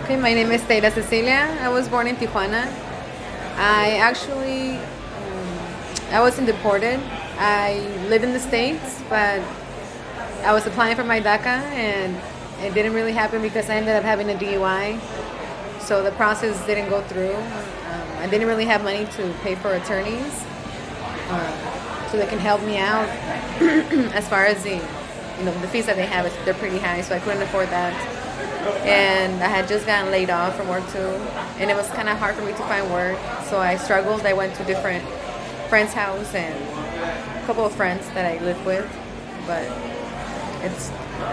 Okay, my name is Theyra Cecilia. I was born in Tijuana. I actually, I wasn't deported. I live in the States, but I was applying for my daca, and it didn't really happen because I ended up having a DUI. So the process didn't go through. I didn't really have money to pay for attorneys, so they can help me out as far as the fees that they have. They're pretty high, so I couldn't afford that. And I had just gotten laid off from work too, and it was kind of hard for me to find work. So I struggled. I went to different friends' house and a couple of friends that I lived with, but it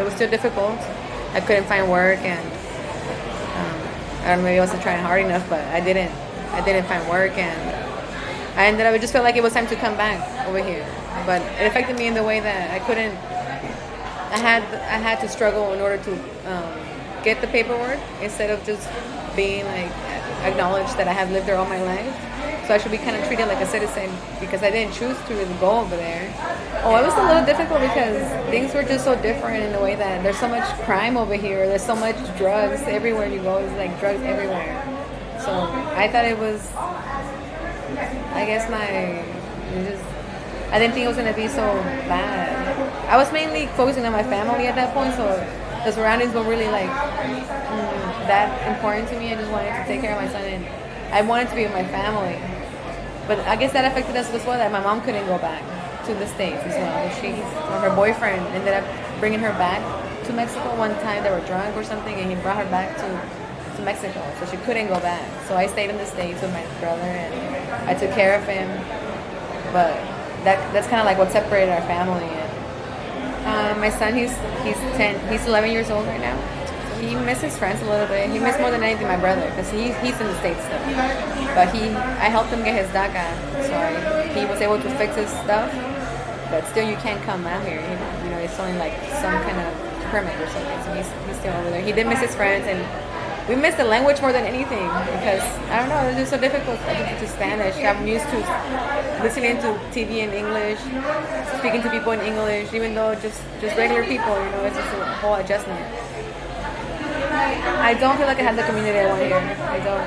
was still difficult. I couldn't find work, and I don't know, maybe I wasn't trying hard enough, but I didn't find work, and I ended up. It just felt like it was time to come back over here, but it affected me in the way that I couldn't. I had to struggle in order to get the paperwork instead of just being like acknowledged that I have lived there all my life. So I should be kind of treated like a citizen because I didn't choose to really go over there. Oh, it was a little difficult because things were just so different in the way that there's so much crime over here. There's so much drugs everywhere you go. It's like drugs everywhere. So I thought it was, I guess I didn't think it was going to be so bad. I was mainly focusing on my family at that point, so the surroundings were really like that important to me. I just wanted to take care of my son, and I wanted to be with my family. But I guess that affected us as well, that my mom couldn't go back to the States as well. Her boyfriend ended up bringing her back to Mexico one time. They were drunk or something, and he brought her back to Mexico, so she couldn't go back. So I stayed in the States with my brother, and I took care of him. But that's kind of like what separated our family. My son, he's 11 years old right now. So he misses friends a little bit. He missed more than anything my brother because he's in the States still. But I helped him get his daca, so he was able to fix his stuff. But still, you can't come out here. It's only like some kind of permit or something. So he's still over there. He did miss his friends, and we miss the language more than anything because I don't know, it's just so difficult to Spanish. I'm used to listening to TV in English, speaking to people in English, even though just regular people, it's just a whole adjustment. I don't feel like I have the community I want here. I don't.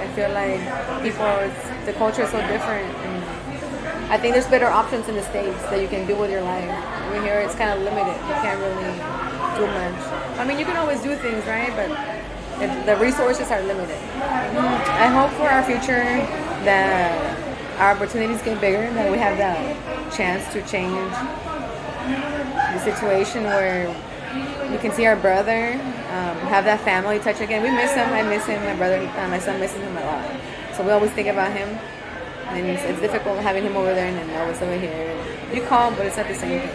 I feel like the culture is so different, and I think there's better options in the States that you can do with your life. Over here, it's kind of limited. You can't really do much. I mean, you can always do things, right? But the resources are limited. I hope for our future that our opportunities get bigger, that we have the chance to change the situation where we can see our brother, have that family touch again. We miss him. I miss him. My son misses him a lot. So we always think about him. And it's difficult having him over there and then always over here. You call him, but it's not the same thing.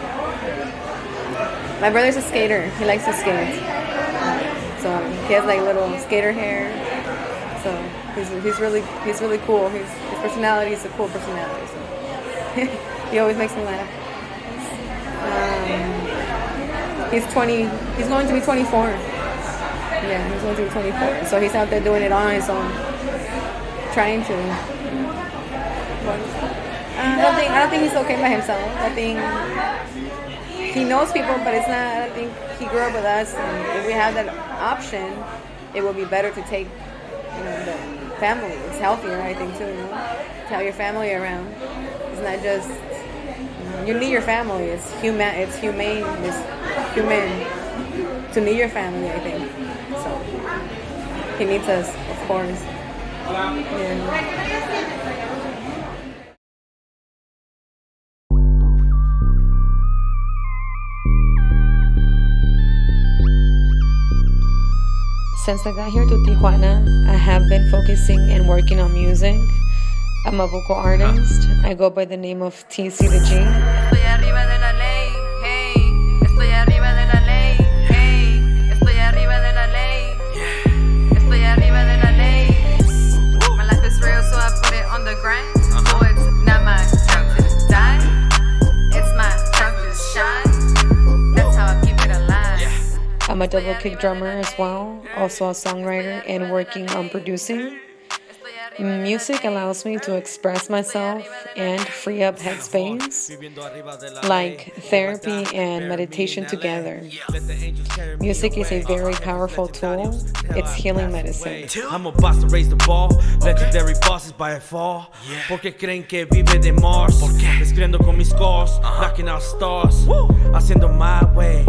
My brother's a skater. He likes to skate. So he has like little skater hair. So he's really cool. His personality is a cool personality. So he always makes me laugh. He's 20. He's going to be 24. Yeah, he's going to be 24. So he's out there doing it on his own, trying to. I don't think he's okay by himself. I think he knows people, but it's not. I don't think he grew up with us. And if we have that option, it would be better to take, the family. It's healthier, I think, too. To have your family around. It's not just. You need your family. It's human. It's humane. It's human to need your family, I think. So he needs us, of course. Yeah. Since I got here to Tijuana, I have been focusing and working on music. I'm a vocal artist. I go by the name of TC the G. Estoy arriba de la ley, hey. Estoy arriba de la ley, hey. Estoy arriba de la ley. Estoy arriba de la ley. My life is real, so I put it on the grind. So it's not my time to die. It's my time to shine. That's how I keep it alive. I'm a double kick drummer as well, also a songwriter and working on producing. Music allows me to express myself and free up headspace, like therapy and meditation together. Music is a very powerful tool. It's healing medicine. I'm a boss to raise the ball. Legendary bosses by a fall. Porque creen que vive de Mars. Escribiendo con mis scores, knocking out stars. Haciendo my way.